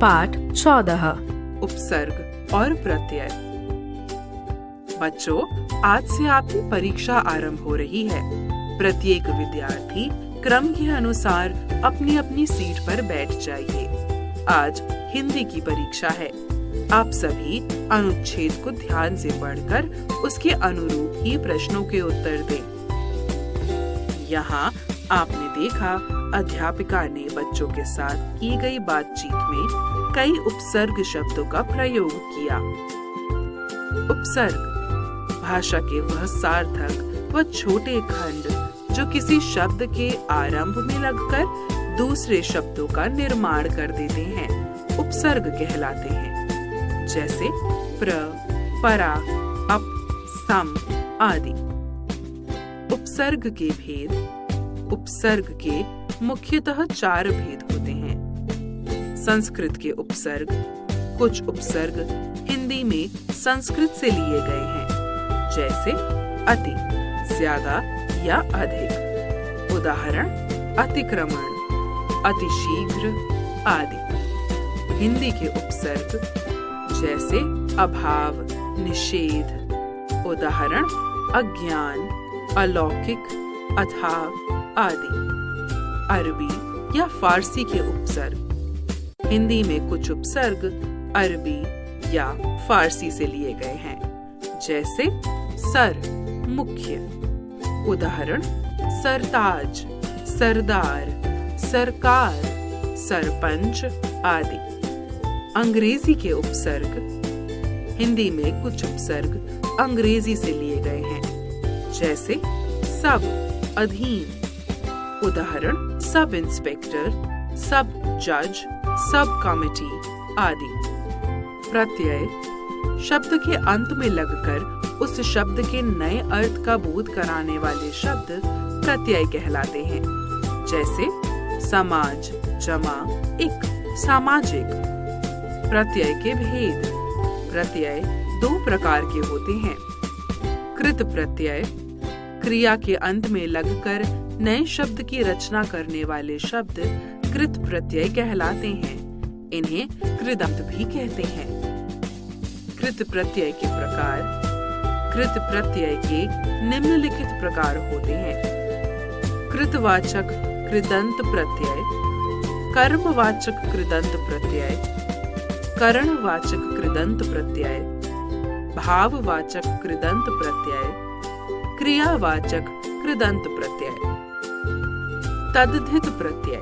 पाठ 14 उपसर्ग और प्रत्यय। बच्चों, आज से आपकी परीक्षा आरंभ हो रही है। प्रत्येक विद्यार्थी क्रम के अनुसार अपनी अपनी सीट पर बैठ जाइए। आज हिंदी की परीक्षा है। आप सभी अनुच्छेद को ध्यान से पढ़कर उसके अनुरूप ही प्रश्नों के उत्तर दें। यहाँ आपने देखा, अध्यापिका ने बच्चों के साथ की गई बातचीत में कई उपसर्ग शब्दों का प्रयोग किया। उपसर्ग भाषा के वह सार्थक व छोटे खंड जो किसी शब्द के आरंभ में लगकर दूसरे शब्दों का निर्माण कर देते हैं, उपसर्ग कहलाते हैं। जैसे प्र, परा, अप, सम आदि। उपसर्ग के भेद। उपसर्ग के मुख्यतः 4 भेद होते हैं। संस्कृत के उपसर्ग। कुछ उपसर्ग हिंदी में संस्कृत से लिए गए हैं, जैसे अति, ज्यादा या अधिक। उदाहरण अतिक्रमण, अतिशीघ्र आदि। हिंदी के उपसर्ग जैसे अभाव, निषेध। उदाहरण अज्ञान, अलौकिक, अथाह आदि। अरबी या फारसी के उपसर्ग। हिंदी में कुछ उपसर्ग अरबी या फारसी से लिए गए हैं, जैसे सर, मुख्य। उदाहरण सरताज, सरदार, सरकार, सरपंच आदि। अंग्रेजी के उपसर्ग। हिंदी में कुछ उपसर्ग अंग्रेजी से लिए गए हैं, जैसे सब, अधीन। उदाहरण सब इंस्पेक्टर, सब जज, सब कमिटी आदि। प्रत्यय शब्द के अंत में लगकर उस शब्द के नए अर्थ का बोध कराने वाले शब्द प्रत्यय कहलाते हैं, जैसे समाज, जमा, एक, सामाजिक। प्रत्यय के भेद। प्रत्यय 2 प्रकार के होते हैं। कृत प्रत्यय क्रिया के अंत में लगकर नए शब्द की रचना करने वाले शब्द कृत प्रत्यय कहलाते हैं। इन्हें कृदंत भी कहते हैं। कृत प्रत्यय के प्रकार। कृत प्रत्यय के निम्नलिखित प्रकार होते हैं: कृतवाचक कृदंत प्रत्यय, कर्मवाचक कृदंत प्रत्यय, करणवाचक कृदंत प्रत्यय, भाववाचक कृदंत प्रत्यय, क्रियावाचक कृदंत प्रत्यय। तद्धित प्रत्यय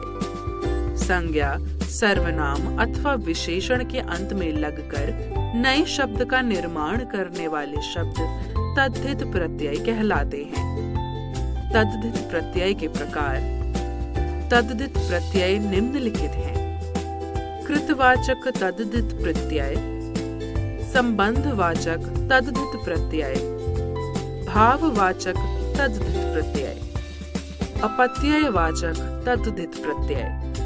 संज्ञा, सर्वनाम अथवा विशेषण के अंत में लगकर नए शब्द का निर्माण करने वाले शब्द तद्धित प्रत्यय कहलाते हैं। तद्धित प्रत्यय के प्रकार। तद्धित प्रत्यय निम्नलिखित हैं: कृतवाचक तद्धित प्रत्यय, संबंधवाचक तद्धित प्रत्यय, भाववाचक तद्धित प्रत्यय, अपत्ययवाचक तद्धित प्रत्यय।